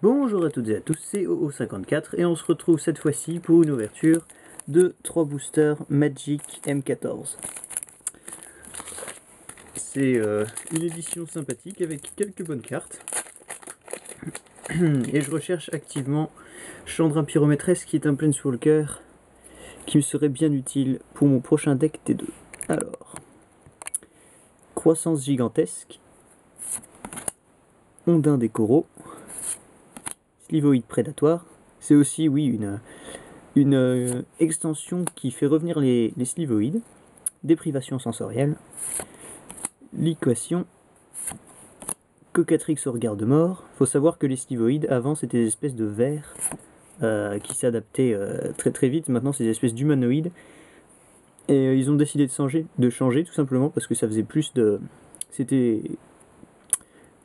Bonjour à toutes et à tous, c'est OO54 et on se retrouve cette fois-ci pour une ouverture de 3 boosters Magic M14. C'est une édition sympathique avec quelques bonnes cartes. Et je recherche activement Chandra Pyromaîtresse qui est un Planeswalker qui me serait bien utile pour mon prochain deck T2. Alors, Croissance Gigantesque, Ondin des Coraux, Slivoïde Prédatoire. C'est aussi, oui, une extension qui fait revenir les Slivoïdes. Déprivation sensorielle, Liquation, Cocatrix au regard de mort. Faut savoir que les Slivoïdes, avant, c'était des espèces de vers qui s'adaptaient très très vite. Maintenant, c'est des espèces d'humanoïdes. Et ils ont décidé de changer tout simplement parce que ça faisait plus de... C'était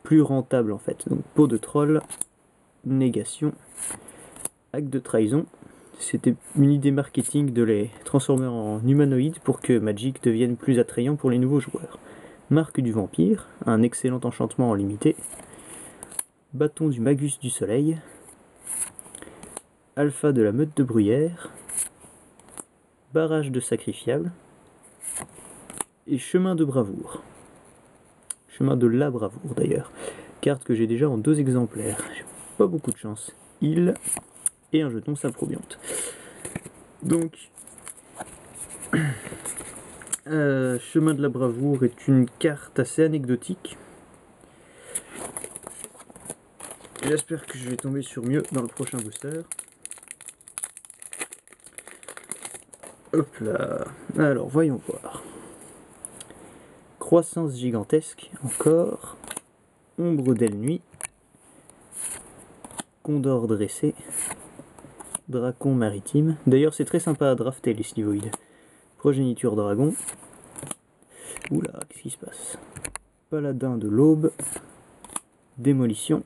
plus rentable en fait. Donc, peau de troll, négation, acte de trahison. C'était une idée marketing de les transformer en humanoïdes pour que Magic devienne plus attrayant pour les nouveaux joueurs. Marque du vampire, un excellent enchantement en limité. Bâton du magus du soleil. Alpha de la meute de bruyère. Barrage de sacrifiable. Et chemin de bravoure. Chemin de la bravoure d'ailleurs. Carte que j'ai déjà en 2 exemplaires. J'ai pas beaucoup de chance. Il et un jeton Saprobiante. Donc, Chemin de la bravoure est une carte assez anecdotique. J'espère que je vais tomber sur mieux dans le prochain booster. Hop là. Alors, voyons voir. Croissance gigantesque, encore. Ombre d'Aile Nuit. Condor dressé. Dracon maritime. D'ailleurs, c'est très sympa à drafter les Slivoïdes. Progéniture dragon. Oula, qu'est-ce qui se passe? Paladin de l'aube. Démolition.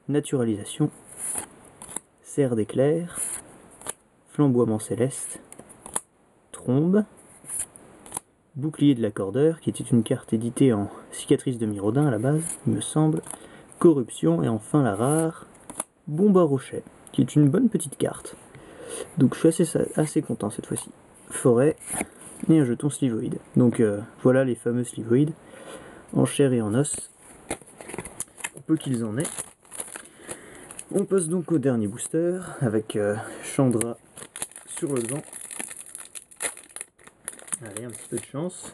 Naturalisation. Serre d'éclair. Flamboiement céleste. Trombe. Bouclier de l'accordeur, qui était une carte éditée en cicatrice de Miraudin à la base, il me semble. Corruption, et enfin la rare, Bombe à Rochet, qui est une bonne petite carte. Donc je suis assez content cette fois-ci. Forêt, et un jeton Slivoïde. Donc voilà les fameux Slivoïdes, en chair et en os. Peu qu'ils en aient. On passe donc au dernier booster, avec Chandra sur le devant. Allez, un petit peu de chance.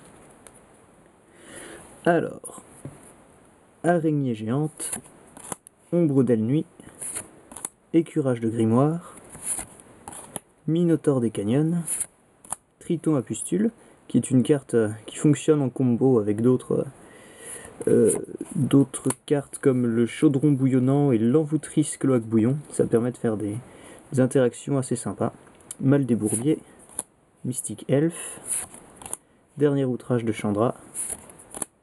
Alors, Araignée géante, Ombre d'Aile Nuit, Écurage de grimoire, Minotaure des canyons, Triton à pustule, qui est une carte qui fonctionne en combo avec d'autres cartes comme le chaudron bouillonnant et l'envoûtrice cloaque bouillon. Ça permet de faire des interactions assez sympas. Mal des bourbiers, Mystique elfe, Dernier outrage de Chandra,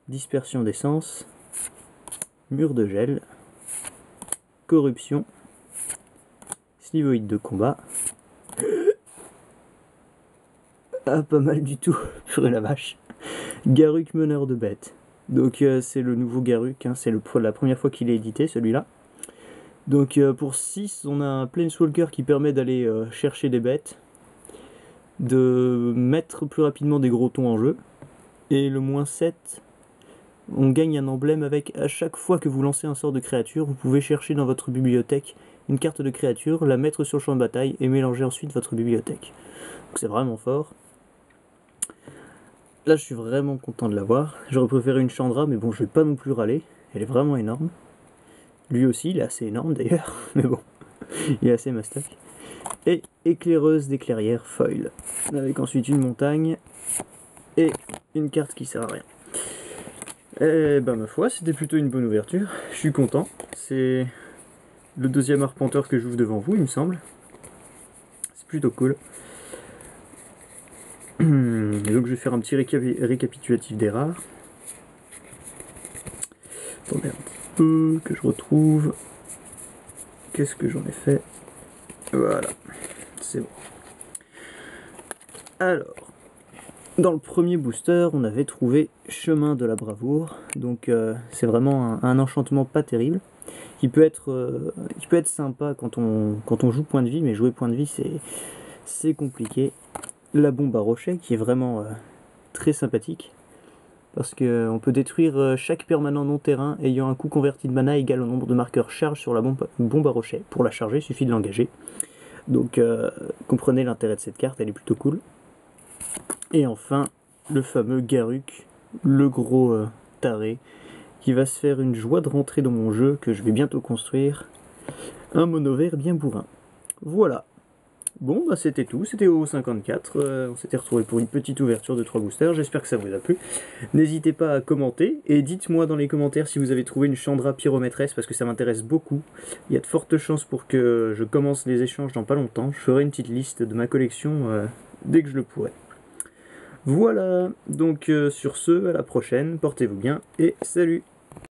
Dispersion d'essence, Mur de gel, Corruption, Slivoïde de combat. Ah, pas mal du tout, purée la vache. Garruk meneur de bêtes. Donc c'est le nouveau Garruk, hein, c'est la première fois qu'il est édité celui-là. Donc pour 6, on a un Planeswalker qui permet d'aller chercher des bêtes, de mettre plus rapidement des gros tons en jeu. Et le -7, on gagne un emblème avec à chaque fois que vous lancez un sort de créature, vous pouvez chercher dans votre bibliothèque une carte de créature, la mettre sur le champ de bataille et mélanger ensuite votre bibliothèque. Donc c'est vraiment fort. Là je suis vraiment content de l'avoir. J'aurais préféré une Chandra, mais bon je vais pas non plus râler. Elle est vraiment énorme. Lui aussi il est assez énorme d'ailleurs, mais bon, il est assez mastoc. Et éclaireuse d'éclairière foil, avec ensuite une montagne et une carte qui sert à rien. Et ben ma foi, c'était plutôt une bonne ouverture, je suis content. C'est le deuxième arpenteur que j'ouvre devant vous, il me semble. C'est plutôt cool. Et donc je vais faire un petit récapitulatif des rares. Attendez un petit peu que je retrouve. Qu'est-ce que j'en ai fait? Voilà, c'est bon. Alors, dans le premier booster, on avait trouvé Chemin de la bravoure. Donc c'est vraiment un enchantement pas terrible. qui peut être sympa quand on joue point de vie, mais jouer point de vie c'est compliqué. La bombe à rocher qui est vraiment très sympathique, parce qu'on peut détruire chaque permanent non-terrain ayant un coût converti de mana égal au nombre de marqueurs charge sur la bombe à rocher. Pour la charger, il suffit de l'engager. Donc comprenez l'intérêt de cette carte, elle est plutôt cool. Et enfin, le fameux Garruk, le gros taré, qui va se faire une joie de rentrer dans mon jeu, que je vais bientôt construire. Un mono vert bien bourrin. Voilà. Bon, bah c'était tout, c'était OO54, on s'était retrouvé pour une petite ouverture de 3 boosters, j'espère que ça vous a plu. N'hésitez pas à commenter, et dites-moi dans les commentaires si vous avez trouvé une Chandra pyromaîtresse, parce que ça m'intéresse beaucoup. Il y a de fortes chances pour que je commence les échanges dans pas longtemps, je ferai une petite liste de ma collection dès que je le pourrai. Voilà, donc sur ce, à la prochaine, portez-vous bien, et salut!